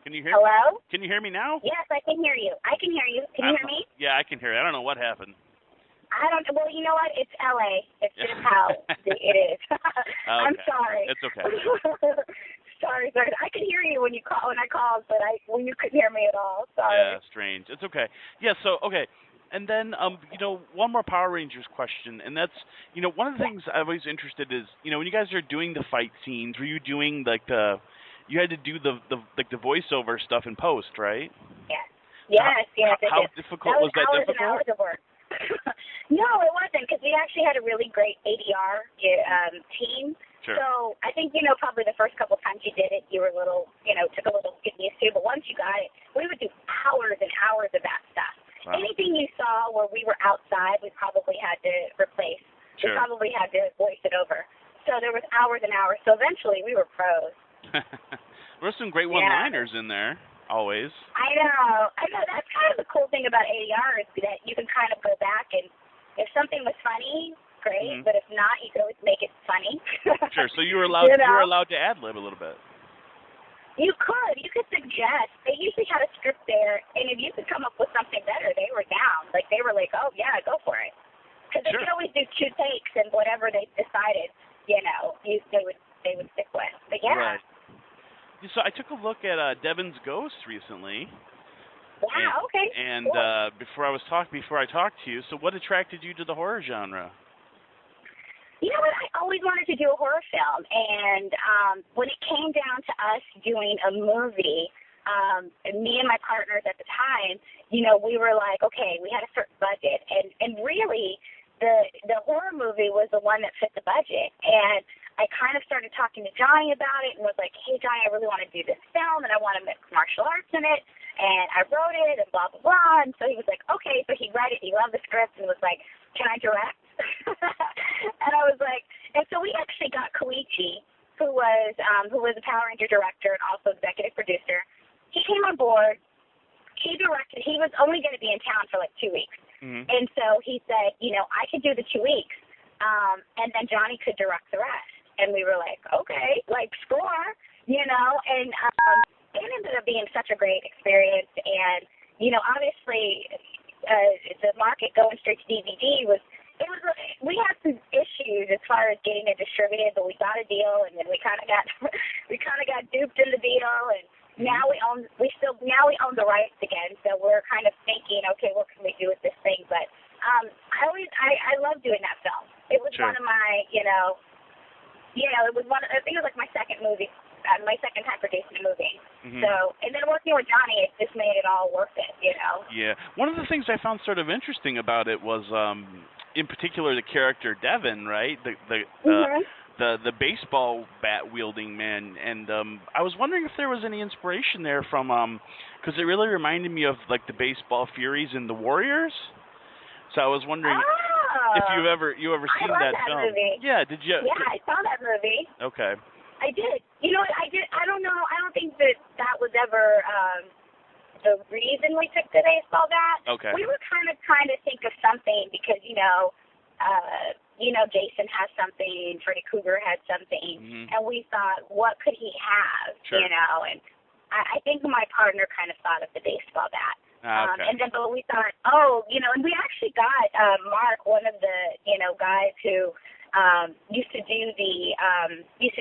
Can you hear? Hello? Can you hear me now? Yes, I can hear you. I can hear you. Can you hear me? Yeah, I can hear you. I don't know what happened. I don't. Well, you know what? It's LA. It's just how it is. I'm sorry. It's okay. sorry. I could hear you when I called, but when you couldn't hear me at all. Sorry. Yeah, strange. It's okay. Yeah. So okay. And then, one more Power Rangers question, and that's, one of the things I'm always interested is, when you guys are doing the fight scenes, were you doing you had to do the voiceover stuff in post, right? Yes. How difficult was that? Hours and hours of work. No, it wasn't, because we actually had a really great ADR team. Sure. So I think, probably the first couple times you did it, you were a little, took a little getting used to. But once you got it, we would do hours and hours of that stuff. Wow. Anything you saw where we were outside, we probably had to replace. Sure. We probably had to voice it over. So there was hours and hours. So eventually we were pros. There were some great one-liners in there, always. I know. That's kind of the cool thing about ADR is that you can kind of go back and if something was funny, great. But if not, you can always make it funny. Sure. So you were allowed. You were allowed to ad-lib a little bit. You could suggest. They usually had a script there, and if you could come up with something better, they were down. Like, they were like, oh, yeah, go for it. Because they could always do 2 takes, and whatever they decided, they would stick with. But, yeah. Right. So I took a look at Devin's Ghost recently. Wow, okay. And cool. before I talked to you, so what attracted you to the horror genre? You know what? I always wanted to do a horror film, and when it came down to us doing a movie, me and my partners at the time, we were like, okay, we had a certain budget, and really, the horror movie was the one that fit the budget, and I kind of started talking to Johnny about it, and was like, hey, Johnny, I really want to do this film, and I want to mix martial arts in it, and I wrote it, and blah, blah, blah, and so he was like, okay, so he read it, he loved the script, and was like, can I direct? And I was like, and so we actually got Koichi, who was a Power Ranger director and also executive producer. He came on board. He directed. He was only going to be in town for like 2 weeks, and so he said, I could do the 2 weeks, and then Johnny could direct the rest. And we were like, okay, like score, and it ended up being such a great experience. And obviously, the market going straight to DVD we had some issues as far as getting it distributed, but we got a deal, and then we kind of got duped in the deal, and now we own the rights again. So we're kind of thinking, okay, what can we do with this thing? But I love doing that film. It was one of my, it was I think it was like my second movie. My second time producing a movie. So, and then working with Johnny, it just made it all worth it, Yeah. One of the things I found sort of interesting about it was, in particular, the character Devin, right? The baseball bat wielding man, and I was wondering if there was any inspiration there from, because it really reminded me of like the baseball Furies and the Warriors. So I was wondering if you ever seen that film. Movie. Yeah. Did you? Yeah, I saw that movie. Okay. I did. You know what? I did. I don't know. I don't think that was ever the reason we took the baseball bat. Okay. We were kind of trying to think of something because Jason has something, Freddy Krueger had something, and we thought, what could he have? Sure. And I think my partner kind of thought of the baseball bat. Okay. And then, but we thought, and we actually got Mark, one of the guys who used to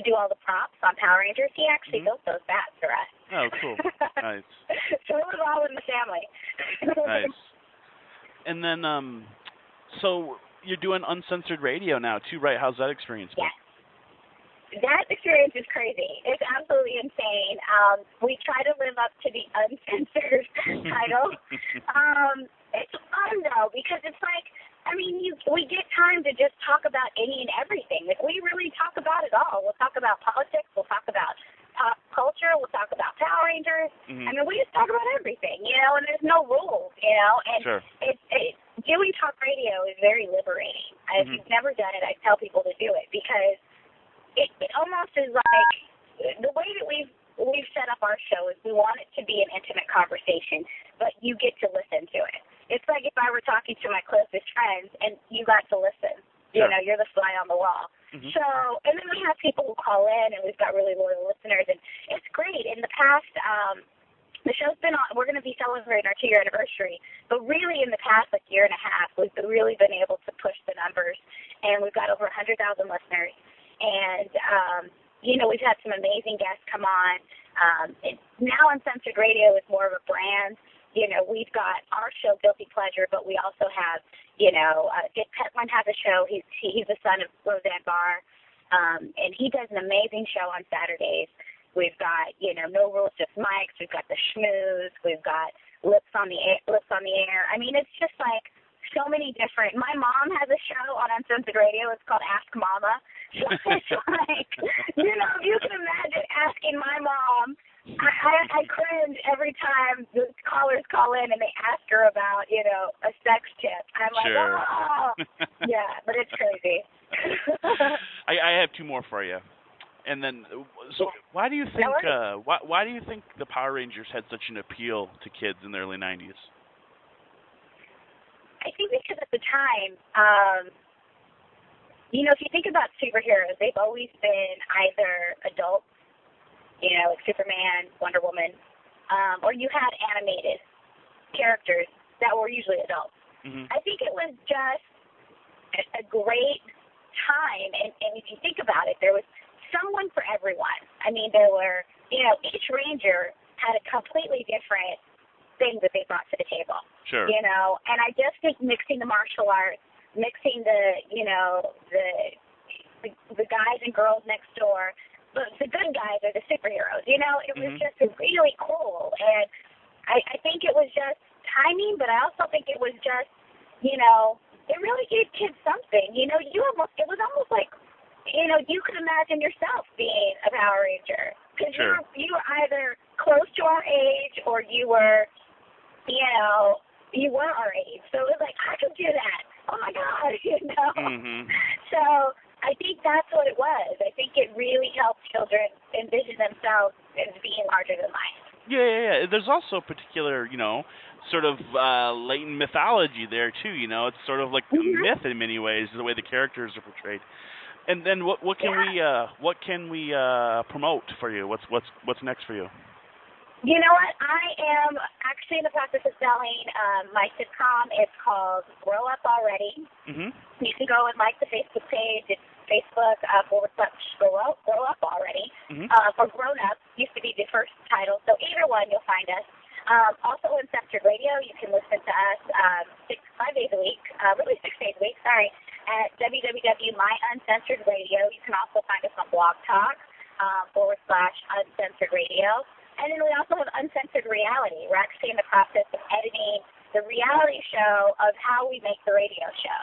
do all the props on Power Rangers. He actually built those bats for us. Oh, cool. Nice. So it was all in the family. Nice. And then, so you're doing uncensored radio now too, right? How's that experience been? Yes. That experience is crazy. It's absolutely insane. We try to live up to the uncensored title. It's fun though because it's like, we get time to just talk about any and everything. Like, we really talk about it all. We'll talk about politics. We'll talk about pop culture. We'll talk about Power Rangers. We just talk about everything, and there's no rules, And Sure. Doing talk radio is very liberating. If you've never done it, I tell people to do it because it almost is like the way that we've set up our show is we want it to be an intimate conversation, but you get to listen to it. It's like if I were talking to my closest friends and you got to listen. Sure. You're the fly on the wall. So, and then we have people who call in, and we've got really loyal listeners, and it's great. In the past, The show's been on. We're going to be celebrating our 2-year anniversary, but really in the past year and a half, we've really been able to push the numbers, and we've got over 100,000 listeners. And we've had some amazing guests come on. Now Uncensored Radio is more of a brand. We've got our show, Guilty Pleasure, but we also have, Dick Petland has a show. He's the son of Roseanne Barr, and he does an amazing show on Saturdays. We've got, No Rules, Just Mics. We've got The Schmooze. We've got Lips on the Air. I mean, it's just like so many different. My mom has a show on Uncensored Radio. It's called Ask Mama. So it's like, if you can imagine asking my mom. I cringe every time the callers call in and they ask her about, a sex tip. I'm like, sure. Oh, yeah, but it's crazy. I have 2 more for you. And then, so why do you think why do you think the Power Rangers had such an appeal to kids in the early 90s? I think because at the time, if you think about superheroes, they've always been either adults, like Superman, Wonder Woman, or you had animated characters that were usually adults. Mm-hmm. I think it was just a great time, and if you think about it, there was someone for everyone. I mean, there were, each Ranger had a completely different thing that they brought to the table. Sure. And I just think mixing the martial arts, mixing the guys and girls next door, the good guys are the superheroes. It was just really cool, and I think it was just timing, but I also think it was just, it really gave kids something. It was almost like, you could imagine yourself being a Power Ranger because sure. you were either close to our age or you were, you were our age. So it was like, I could do that. Oh my God, Mm-hmm. So I think that's what it was. I think it really helped children envision themselves as being larger than life. Yeah. There's also particular, sort of latent mythology there too. It's sort of like a myth in many ways, the way the characters are portrayed. And then what can we promote for you? What's next for you? You know what? I am actually in the process of selling my sitcom. It's called Grow Up Already. Mm-hmm. You can go and like the Facebook page. It's Facebook /Grow Up Already. Mm-hmm. Or Grown Up used to be the first title. So either one, you'll find us. Also Uncensored Radio, you can listen to us 5 days a week, really 6 days a week, at www.myuncensored radio. You can also find us on Blog Talk /Uncensored Radio. And then we also have Uncensored Reality. We're actually in the process of editing the reality show of how we make the radio show.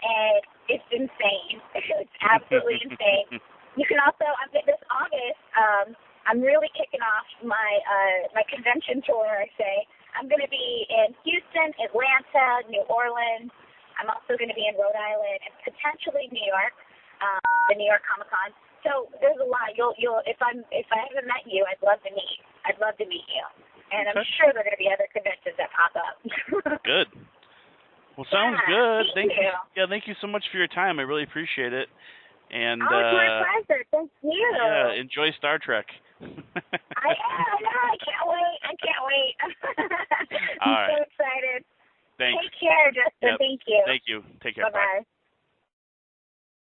And it's insane. It's absolutely insane. You can also, this August, I'm really kicking off my convention tour, I say. I'm going to be in Houston, Atlanta, New Orleans. I'm also going to be in Rhode Island and potentially New York, the New York Comic Con. So there's a lot. If I haven't met you, I'd love to meet you. And I'm sure there are going to be other conventions that pop up. Good. Well, sounds good. Thank you. Yeah, thank you so much for your time. I really appreciate it. And it's my pleasure. Thank you. Yeah, enjoy Star Trek. I know. I can't wait. I'm All right. so excited. Thanks. Take care, Justin. Yep. Thank you. Thank you. Take care. Bye-bye. Bye.